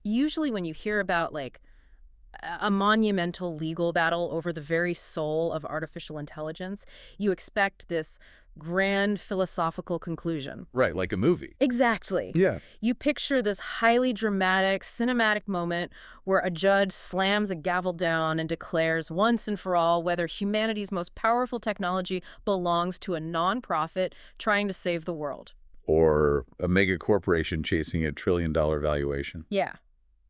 Usually when you hear about like a monumental legal battle over the very soul of artificial intelligence, you expect this grand philosophical conclusion. Right, like a movie. Exactly. Yeah. You picture this highly dramatic, cinematic moment where a judge slams a gavel down and declares once and for all whether humanity's most powerful technology belongs to a nonprofit trying to save the world. Or a mega corporation chasing a trillion-dollar valuation. Yeah.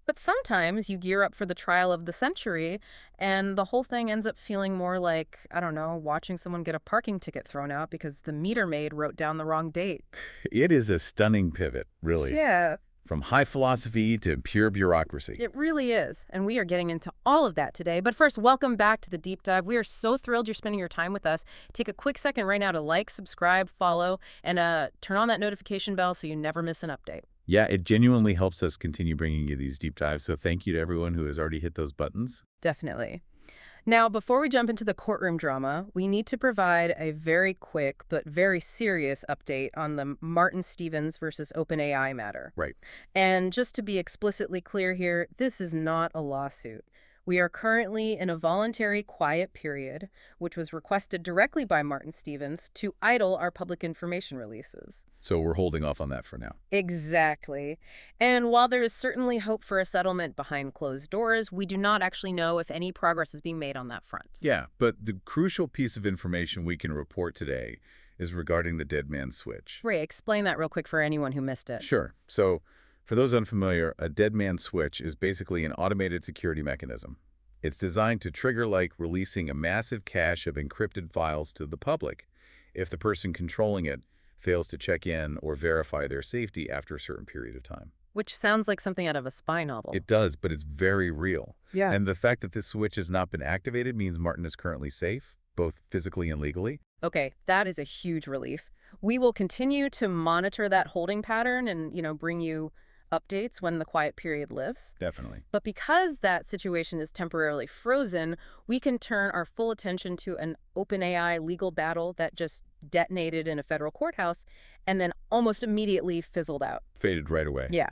But sometimes you gear up for the trial of the century, and the whole thing ends up feeling more like, I don't know, watching someone get a parking ticket thrown out because the meter maid wrote down the wrong date. It is a stunning pivot, really. Yeah, From high philosophy to pure bureaucracy. it really is. And we are getting into all of that today. But first, welcome back to the Deep Dive. We are so thrilled you're spending your time with us. Take a quick second right now to like, subscribe, follow, and turn on that notification bell so you never miss an update. Yeah, it genuinely helps us continue bringing you these deep dives, so thank you to everyone who has already hit those buttons. Definitely. Now, before we jump into the courtroom drama, we need to provide a very quick but very serious update on the Martin Stevens versus OpenAI matter. Right. And just to be explicitly clear here, this is not a lawsuit. We are currently in a voluntary quiet period, which was requested directly by Martin Stevens to idle our public information releases. So we're holding off on that for now. Exactly. And while there is certainly hope for a settlement behind closed doors, we do not actually know if any progress is being made on that front. Yeah, but the crucial piece of information we can report today is regarding the dead man switch. Ray, explain that real quick for anyone who missed it. Sure. So, for those unfamiliar, a dead man switch is basically an automated security mechanism. It's designed to trigger like releasing a massive cache of encrypted files to the public if the person controlling it fails to check in or verify their safety after a certain period of time. Which sounds like something out of a spy novel. It does, but it's very real. Yeah. And the fact that this switch has not been activated means Martin is currently safe, both physically and legally. Okay, that is a huge relief. We will continue to monitor that holding pattern and, bring you updates when the quiet period lifts. Definitely. But because that situation is temporarily frozen, we can turn our full attention to an OpenAI legal battle that just detonated in a federal courthouse and then almost immediately fizzled out. Faded right away. Yeah.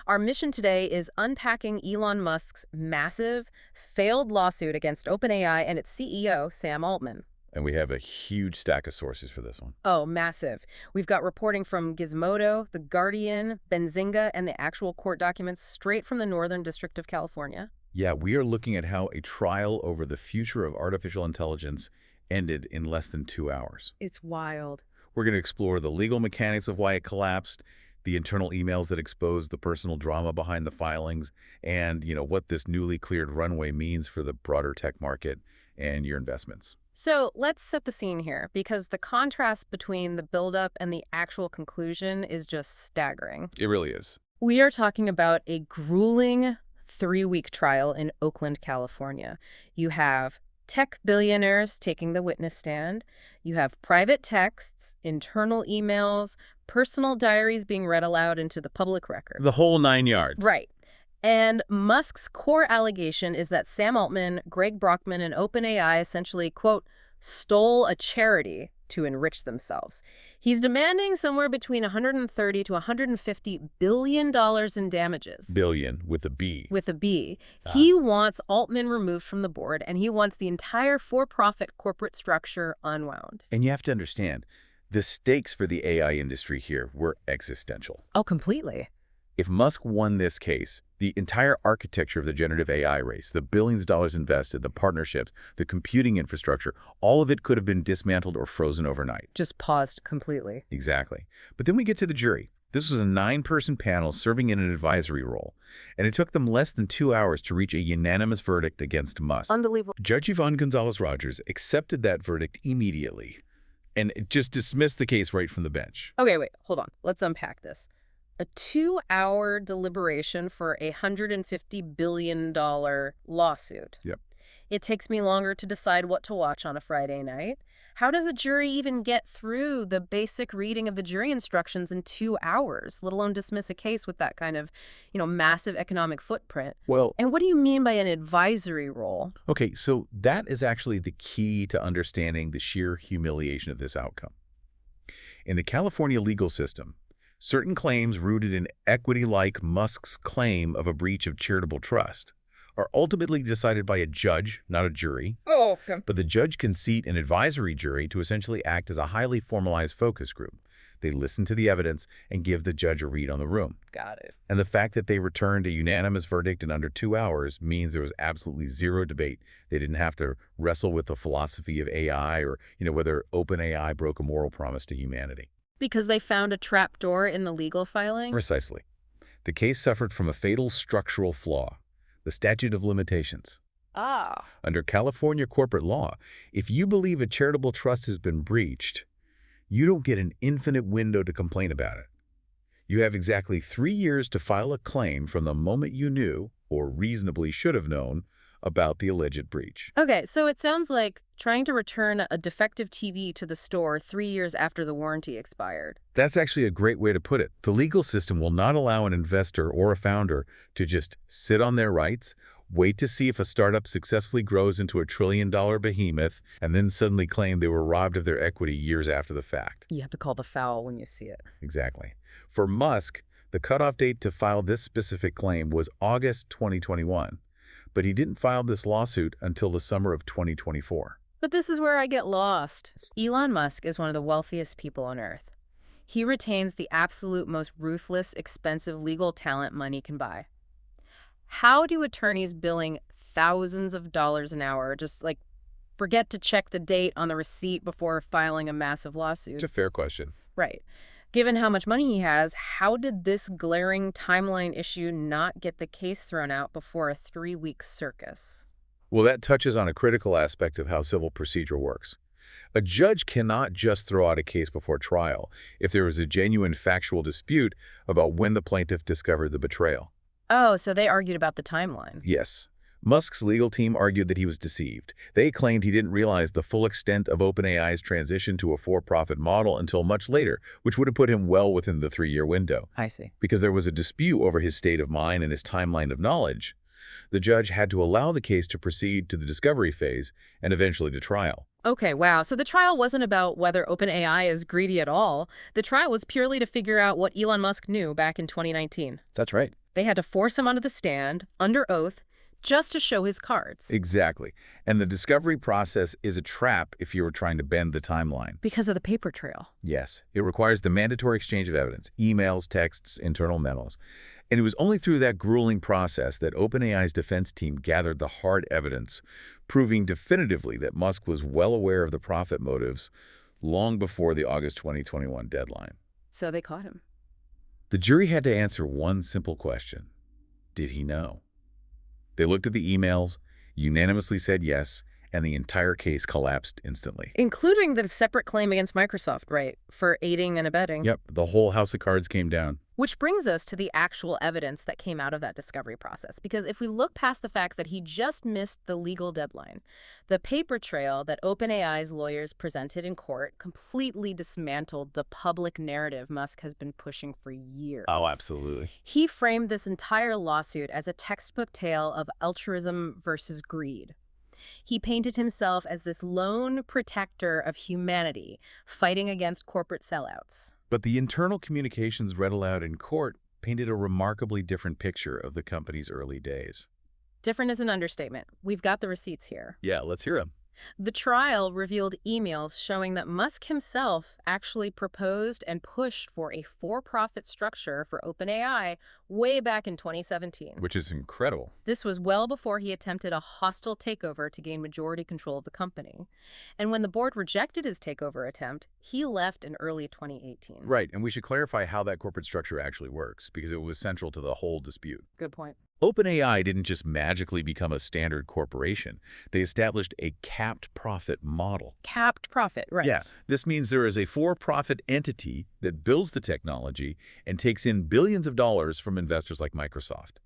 Our mission today is unpacking Elon Musk's massive, failed lawsuit against OpenAI and its CEO, Sam Altman. And we have a huge stack of sources for this one. Oh, massive. We've got reporting from Gizmodo, The Guardian, Benzinga, and the actual court documents straight from the Northern District of California. Yeah, we are looking at how a trial over the future of artificial intelligence ended in less than 2 hours. It's wild. We're going to explore the legal mechanics of why it collapsed, the internal emails that exposed the personal drama behind the filings, and, what this newly cleared runway means for the broader tech market and your investments. So let's set the scene here, because the contrast between the buildup and the actual conclusion is just staggering. It really is. We are talking about a grueling 3-week trial in Oakland, California. You have tech billionaires taking the witness stand. You have private texts, internal emails, personal diaries being read aloud into the public record. The whole 9 yards. Right. And Musk's core allegation is that Sam Altman, Greg Brockman, and OpenAI essentially, quote, stole a charity to enrich themselves. He's demanding somewhere between $130 to $150 billion in damages. Billion with a B. With a B. He wants Altman removed from the board, and he wants the entire for-profit corporate structure unwound. And you have to understand, the stakes for the AI industry here were existential. Oh, completely. If Musk won this case, the entire architecture of the generative AI race, the billions of dollars invested, the partnerships, the computing infrastructure, all of it could have been dismantled or frozen overnight. Just paused completely. Exactly. But then we get to the jury. This was a 9-person panel serving in an advisory role, and it took them less than 2 hours to reach a unanimous verdict against Musk. Unbelievable. Judge Yvonne Gonzalez-Rogers accepted that verdict immediately and just dismissed the case right from the bench. Okay, wait, hold on. Let's unpack this. A 2-hour deliberation for a $150 billion lawsuit. Yep. It takes me longer to decide what to watch on a Friday night. How does a jury even get through the basic reading of the jury instructions in 2 hours, let alone dismiss a case with that kind of, massive economic footprint? Well, And what do you mean by an advisory role? okay, so that is actually the key to understanding the sheer humiliation of this outcome. In the California legal system, Certain claims rooted in equity, like Musk's claim of a breach of charitable trust, are ultimately decided by a judge, not a jury. Oh, okay. But the judge can seat an advisory jury to essentially act as a highly formalized focus group. They listen to the evidence and give the judge a read on the room. Got it. And the fact that they returned a unanimous verdict in under 2 hours means there was absolutely zero debate. They didn't have to wrestle with the philosophy of AI or, whether OpenAI broke a moral promise to humanity. Because they found a trapdoor in the legal filing? Precisely. The case suffered from a fatal structural flaw, the statute of limitations. Ah. Under California corporate law, if you believe a charitable trust has been breached, you don't get an infinite window to complain about it. You have exactly 3 years to file a claim from the moment you knew, or reasonably should have known, about the alleged breach. Okay, so it sounds like trying to return a defective TV to the store 3 years after the warranty expired. That's actually a great way to put it. The legal system will not allow an investor or a founder to just sit on their rights, wait to see if a startup successfully grows into a trillion-dollar behemoth, and then suddenly claim they were robbed of their equity years after the fact. You have to call the foul when you see it. Exactly. For Musk, the cutoff date to file this specific claim was August 2021, but he didn't file this lawsuit until the summer of 2024. But this is where I get lost. Elon Musk is one of the wealthiest people on Earth. He retains the absolute most ruthless, expensive legal talent money can buy. How do attorneys billing thousands of dollars an hour just, forget to check the date on the receipt before filing a massive lawsuit? It's a fair question. Right. Given how much money he has, how did this glaring timeline issue not get the case thrown out before a 3-week circus? Well, that touches on a critical aspect of how civil procedure works. A judge cannot just throw out a case before trial if there is a genuine factual dispute about when the plaintiff discovered the betrayal. Oh, so they argued about the timeline. Yes. Musk's legal team argued that he was deceived. They claimed he didn't realize the full extent of OpenAI's transition to a for-profit model until much later, which would have put him well within the 3-year window. I see. Because there was a dispute over his state of mind and his timeline of knowledge, the judge had to allow the case to proceed to the discovery phase and eventually to trial. Okay, wow. So the trial wasn't about whether OpenAI is greedy at all. The trial was purely to figure out what Elon Musk knew back in 2019. That's right. They had to force him onto the stand, under oath, just to show his cards. Exactly. And the discovery process is a trap if you were trying to bend the timeline. Because of the paper trail. Yes. It requires the mandatory exchange of evidence, emails, texts, internal memos. And it was only through that grueling process that OpenAI's defense team gathered the hard evidence, proving definitively that Musk was well aware of the profit motives long before the August 2021 deadline. So they caught him. The jury had to answer one simple question. Did he know? They looked at the emails, unanimously said yes, and the entire case collapsed instantly. Including the separate claim against Microsoft, right, for aiding and abetting. Yep, the whole house of cards came down. Which brings us to the actual evidence that came out of that discovery process. Because if we look past the fact that he just missed the legal deadline, the paper trail that OpenAI's lawyers presented in court completely dismantled the public narrative Musk has been pushing for years. Oh, absolutely. He framed this entire lawsuit as a textbook tale of altruism versus greed. He painted himself as this lone protector of humanity, fighting against corporate sellouts. But the internal communications read aloud in court painted a remarkably different picture of the company's early days. Different is an understatement. We've got the receipts here. Yeah, let's hear them. The trial revealed emails showing that Musk himself actually proposed and pushed for a for-profit structure for OpenAI way back in 2017. Which is incredible. This was well before he attempted a hostile takeover to gain majority control of the company. And when the board rejected his takeover attempt, he left in early 2018. Right, and we should clarify how that corporate structure actually works, because it was central to the whole dispute. Good point. OpenAI didn't just magically become a standard corporation. They established a capped profit model. Capped profit, right. Yeah, this means there is a for-profit entity that builds the technology and takes in billions of dollars from investors like Microsoft.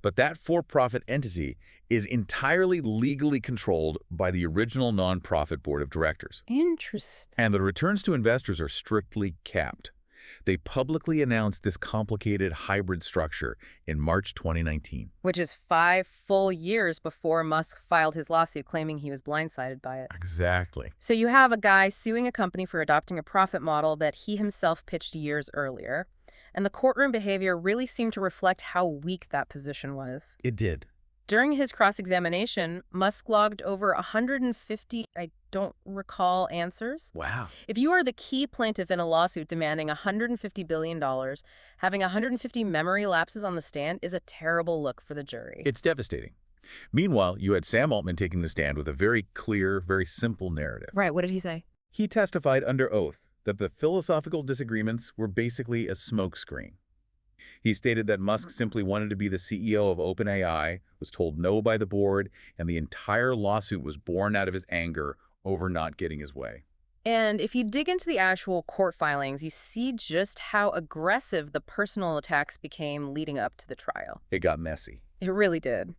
But that for-profit entity is entirely legally controlled by the original nonprofit board of directors. Interesting. And the returns to investors are strictly capped. They publicly announced this complicated hybrid structure in March 2019. Which is 5 full years before Musk filed his lawsuit claiming he was blindsided by it. Exactly. So you have a guy suing a company for adopting a profit model that he himself pitched years earlier. and the courtroom behavior really seemed to reflect how weak that position was. It did. During his cross-examination, Musk logged over 150, I don't recall, answers. Wow. If you are the key plaintiff in a lawsuit demanding $150 billion, having 150 memory lapses on the stand is a terrible look for the jury. It's devastating. Meanwhile, you had Sam Altman taking the stand with a very clear, very simple narrative. Right, what did he say? He testified under oath that the philosophical disagreements were basically a smokescreen. He stated that Musk simply wanted to be the CEO of OpenAI, was told no by the board, and the entire lawsuit was born out of his anger over not getting his way. And if you dig into the actual court filings, you see just how aggressive the personal attacks became leading up to the trial. It got messy. It really did.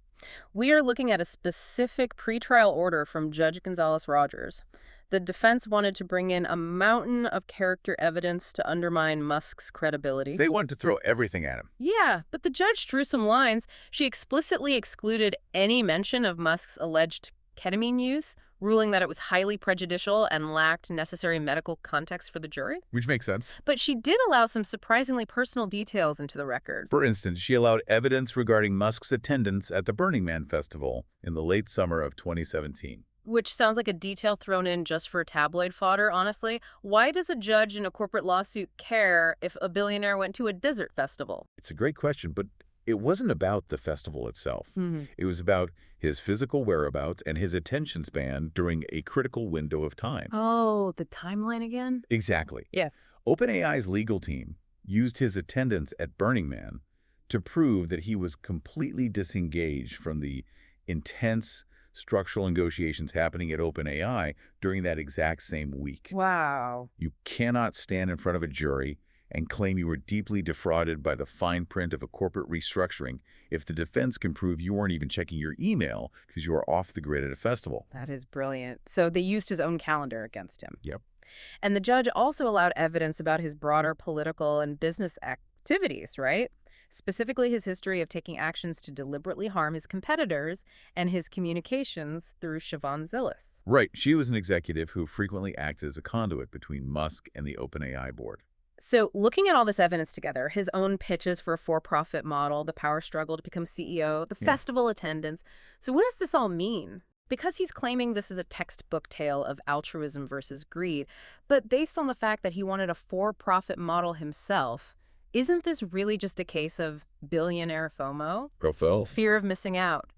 We are looking at a specific pretrial order from Judge Gonzalez-Rogers. The defense wanted to bring in a mountain of character evidence to undermine Musk's credibility. They wanted to throw everything at him. Yeah, but the judge drew some lines. She explicitly excluded any mention of Musk's alleged ketamine use, ruling that it was highly prejudicial and lacked necessary medical context for the jury. Which makes sense. But she did allow some surprisingly personal details into the record. For instance, she allowed evidence regarding Musk's attendance at the Burning Man festival in the late summer of 2017. Which sounds like a detail thrown in just for tabloid fodder, honestly. Why does a judge in a corporate lawsuit care if a billionaire went to a desert festival? It's a great question, but it wasn't about the festival itself. Mm-hmm. It was about his physical whereabouts and his attention span during a critical window of time. Oh, the timeline again? Exactly. Yeah. OpenAI's legal team used his attendance at Burning Man to prove that he was completely disengaged from the intense structural negotiations happening at OpenAI during that exact same week. Wow. You cannot stand in front of a jury and claim you were deeply defrauded by the fine print of a corporate restructuring if the defense can prove you weren't even checking your email because you were off the grid at a festival. That is brilliant. So they used his own calendar against him. Yep. And the judge also allowed evidence about his broader political and business activities, right? Specifically his history of taking actions to deliberately harm his competitors and his communications through Siobhan Zilis. Right. She was an executive who frequently acted as a conduit between Musk and the OpenAI board. So looking at all this evidence together, his own pitches for a for-profit model, the power struggle to become CEO, the festival attendance. So what does this all mean? Because he's claiming this is a textbook tale of altruism versus greed, but based on the fact that he wanted a for-profit model himself, isn't this really just a case of billionaire FOMO? Profile. Fear of missing out.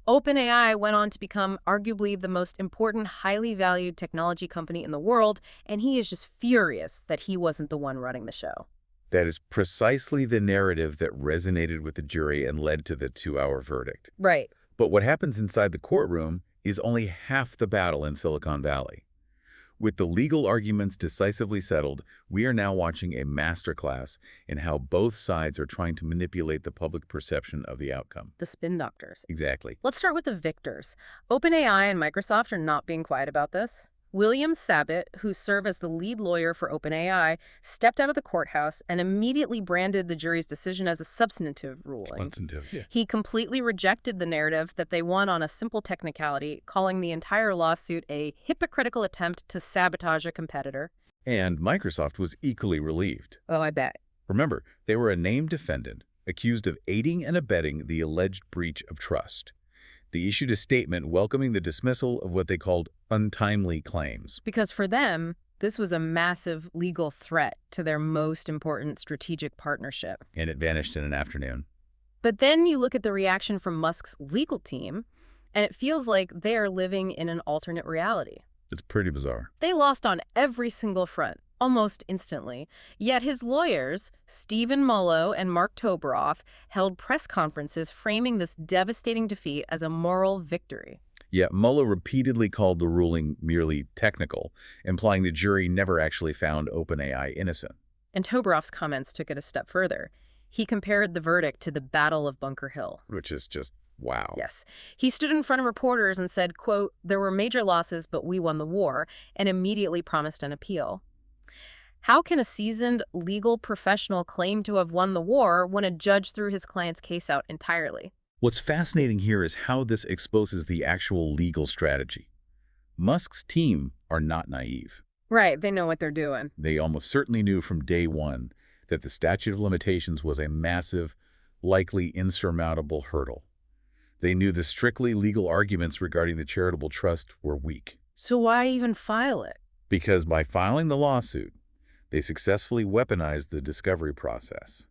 OpenAI went on to become arguably the most important, highly valued technology company in the world, and he is just furious that he wasn't the one running the show. That is precisely the narrative that resonated with the jury and led to the 2-hour verdict. Right. But what happens inside the courtroom is only half the battle in Silicon Valley. With the legal arguments decisively settled, we are now watching a masterclass in how both sides are trying to manipulate the public perception of the outcome. The spin doctors. Exactly. Let's start with the victors. OpenAI and Microsoft are not being quiet about this. William Sabat, who served as the lead lawyer for OpenAI, stepped out of the courthouse and immediately branded the jury's decision as a substantive ruling. He completely rejected the narrative that they won on a simple technicality, calling the entire lawsuit a hypocritical attempt to sabotage a competitor. And Microsoft was equally relieved. Oh, I bet. Remember, they were a named defendant accused of aiding and abetting the alleged breach of trust. They issued a statement welcoming the dismissal of what they called untimely claims. Because for them, this was a massive legal threat to their most important strategic partnership. And it vanished in an afternoon. But then you look at the reaction from Musk's legal team, and it feels like they are living in an alternate reality. It's pretty bizarre. They lost on every single front, almost instantly. Yet his lawyers, Stephen Mullo and Mark Toberoff, held press conferences framing this devastating defeat as a moral victory. Yeah, Mullo repeatedly called the ruling merely technical, implying the jury never actually found OpenAI innocent. And Toberoff's comments took it a step further. He compared the verdict to the Battle of Bunker Hill. Which is just wow. Yes. He stood in front of reporters and said, quote, "There were major losses, but we won the war," and immediately promised an appeal. How can a seasoned legal professional claim to have won the war when a judge threw his client's case out entirely? What's fascinating here is how this exposes the actual legal strategy. Musk's team are not naive. Right, they know what they're doing. They almost certainly knew from day one that the statute of limitations was a massive, likely insurmountable hurdle. They knew the strictly legal arguments regarding the charitable trust were weak. So why even file it? Because by filing the lawsuit, they successfully weaponized the discovery process.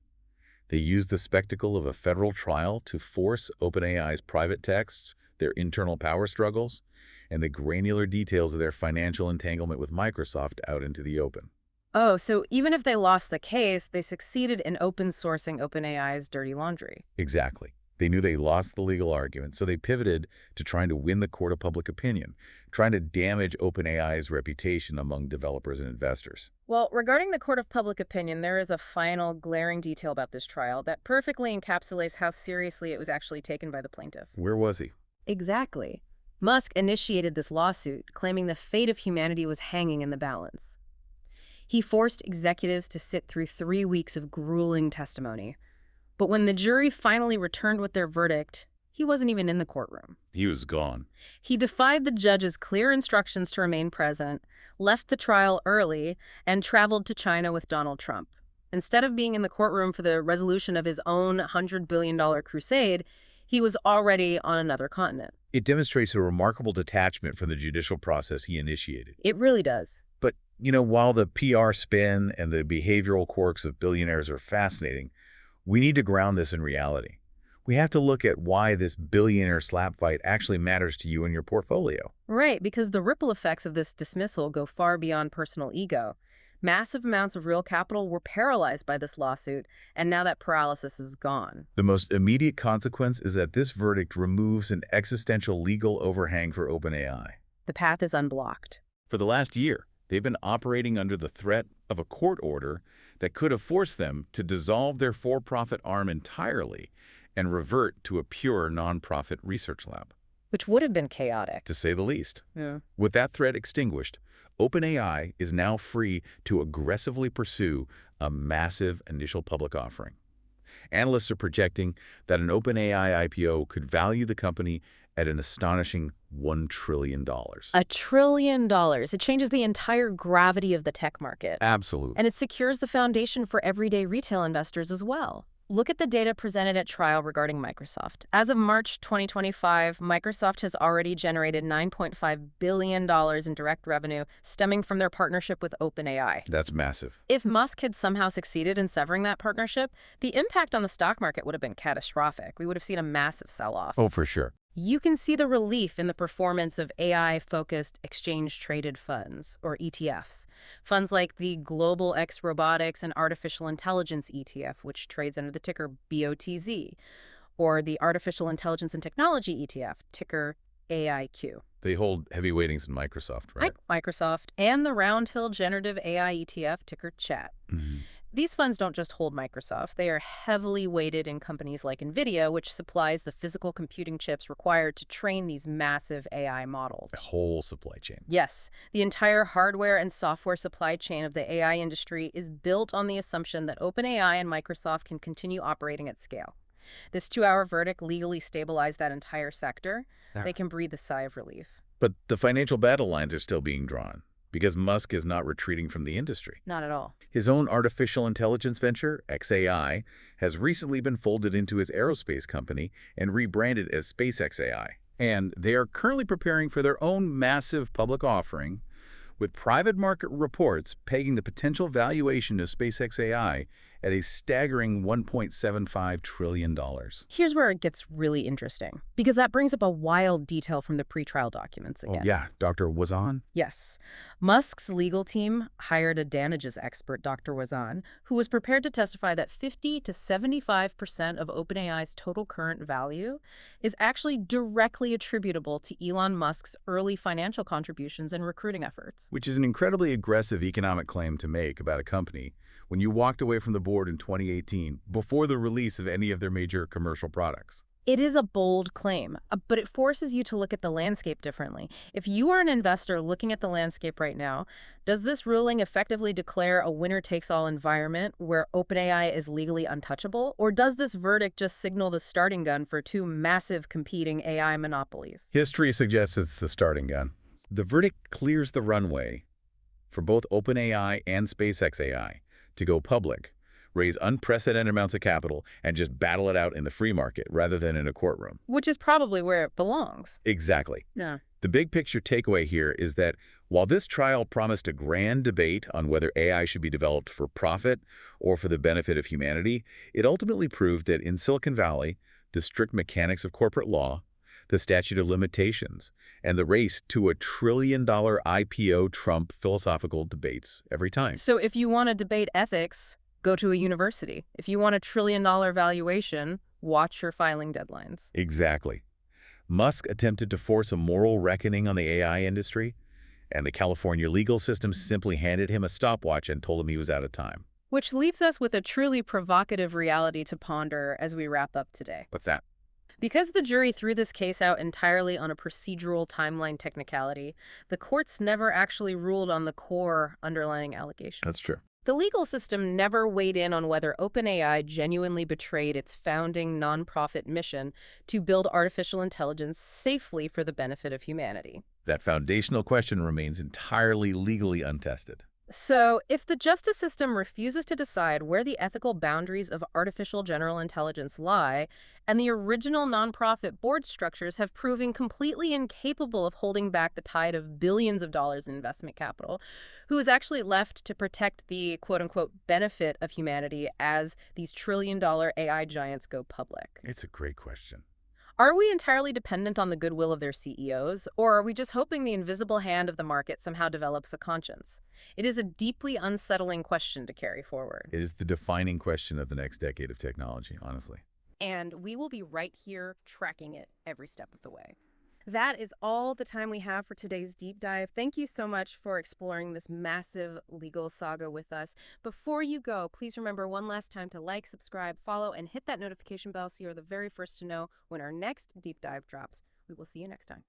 They used the spectacle of a federal trial to force OpenAI's private texts, their internal power struggles, and the granular details of their financial entanglement with Microsoft out into the open. Oh, so even if they lost the case, they succeeded in open sourcing OpenAI's dirty laundry. Exactly. They knew they lost the legal argument, so they pivoted to trying to win the court of public opinion, trying to damage OpenAI's reputation among developers and investors. Well, regarding the court of public opinion, there is a final glaring detail about this trial that perfectly encapsulates how seriously it was actually taken by the plaintiff. Where was he? Exactly. Musk initiated this lawsuit, claiming the fate of humanity was hanging in the balance. He forced executives to sit through 3 weeks of grueling testimony. But when the jury finally returned with their verdict, he wasn't even in the courtroom. He was gone. He defied the judge's clear instructions to remain present, left the trial early, and traveled to China with Donald Trump. Instead of being in the courtroom for the resolution of his own $100 billion crusade, he was already on another continent. It demonstrates a remarkable detachment from the judicial process he initiated. It really does. But, while the PR spin and the behavioral quirks of billionaires are fascinating, we need to ground this in reality. We have to look at why this billionaire slap fight actually matters to you and your portfolio. Right, because the ripple effects of this dismissal go far beyond personal ego. Massive amounts of real capital were paralyzed by this lawsuit, and now that paralysis is gone. The most immediate consequence is that this verdict removes an existential legal overhang for OpenAI. The path is unblocked. For the last year, they've been operating under the threat of a court order that could have forced them to dissolve their for-profit arm entirely and revert to a pure nonprofit research lab. Which would have been chaotic. To say the least. Yeah. With that threat extinguished, OpenAI is now free to aggressively pursue a massive initial public offering. Analysts are projecting that an OpenAI IPO could value the company at an astonishing $1 trillion. $1 trillion. It changes the entire gravity of the tech market. Absolutely. And it secures the foundation for everyday retail investors as well. Look at the data presented at trial regarding Microsoft. As of March 2025, Microsoft has already generated $9.5 billion in direct revenue stemming from their partnership with OpenAI. That's massive. If Musk had somehow succeeded in severing that partnership, the impact on the stock market would have been catastrophic. We would have seen a massive sell-off. Oh, for sure. You can see the relief in the performance of AI-focused exchange-traded funds, or ETFs. Funds like the Global X Robotics and Artificial Intelligence ETF, which trades under the ticker BOTZ, or the Artificial Intelligence and Technology ETF, ticker AIQ. They hold heavy weightings in Microsoft, right? Microsoft, and the Roundhill Generative AI ETF, ticker CHAT. Mm-hmm. These funds don't just hold Microsoft. They are heavily weighted in companies like NVIDIA, which supplies the physical computing chips required to train these massive AI models. A whole supply chain. Yes. The entire hardware and software supply chain of the AI industry is built on the assumption that OpenAI and Microsoft can continue operating at scale. This 2-hour verdict legally stabilized that entire sector. They can breathe a sigh of relief. But the financial battle lines are still being drawn, because Musk is not retreating from the industry. Not at all. His own artificial intelligence venture, xAI, has recently been folded into his aerospace company and rebranded as SpaceXAI. And they are currently preparing for their own massive public offering, with private market reports pegging the potential valuation of SpaceXAI at a staggering $1.75 trillion. Here's where it gets really interesting, because that brings up a wild detail from the pretrial documents again. Oh, yeah. Dr. Wazan? Yes. Musk's legal team hired a damages expert, Dr. Wazan, who was prepared to testify that 50 to 75% of OpenAI's total current value is actually directly attributable to Elon Musk's early financial contributions and recruiting efforts. Which is an incredibly aggressive economic claim to make about a company when you walked away from the board in 2018 before the release of any of their major commercial products. It is a bold claim, but it forces you to look at the landscape differently. If you are an investor looking at the landscape right now, does this ruling effectively declare a winner-takes-all environment where OpenAI is legally untouchable? Or does this verdict just signal the starting gun for two massive competing AI monopolies? History suggests it's the starting gun. The verdict clears the runway for both OpenAI and SpaceXAI to go public, raise unprecedented amounts of capital, and just battle it out in the free market rather than in a courtroom. Which is probably where it belongs. Exactly. Yeah. The big picture takeaway here is that while this trial promised a grand debate on whether AI should be developed for profit or for the benefit of humanity, it ultimately proved that in Silicon Valley, the strict mechanics of corporate law, the statute of limitations, and the race to a trillion-dollar IPO trump philosophical debates every time. So if you want to debate ethics, go to a university. If you want a trillion-dollar valuation, watch your filing deadlines. Exactly. Musk attempted to force a moral reckoning on the AI industry, and the California legal system simply handed him a stopwatch and told him he was out of time. Which leaves us with a truly provocative reality to ponder as we wrap up today. What's that? Because the jury threw this case out entirely on a procedural timeline technicality, the courts never actually ruled on the core underlying allegations. That's true. The legal system never weighed in on whether OpenAI genuinely betrayed its founding nonprofit mission to build artificial intelligence safely for the benefit of humanity. That foundational question remains entirely legally untested. So, if the justice system refuses to decide where the ethical boundaries of artificial general intelligence lie, and the original nonprofit board structures have proven completely incapable of holding back the tide of billions of dollars in investment capital, who is actually left to protect the quote-unquote benefit of humanity as these trillion-dollar AI giants go public? It's a great question. Are we entirely dependent on the goodwill of their CEOs, or are we just hoping the invisible hand of the market somehow develops a conscience? It is a deeply unsettling question to carry forward. It is the defining question of the next decade of technology, honestly. And we will be right here tracking it every step of the way. That is all the time we have for today's deep dive. Thank you so much for exploring this massive legal saga with us. Before you go, please remember one last time to like, subscribe, follow, and hit that notification bell so you're the very first to know when our next deep dive drops. We will see you next time.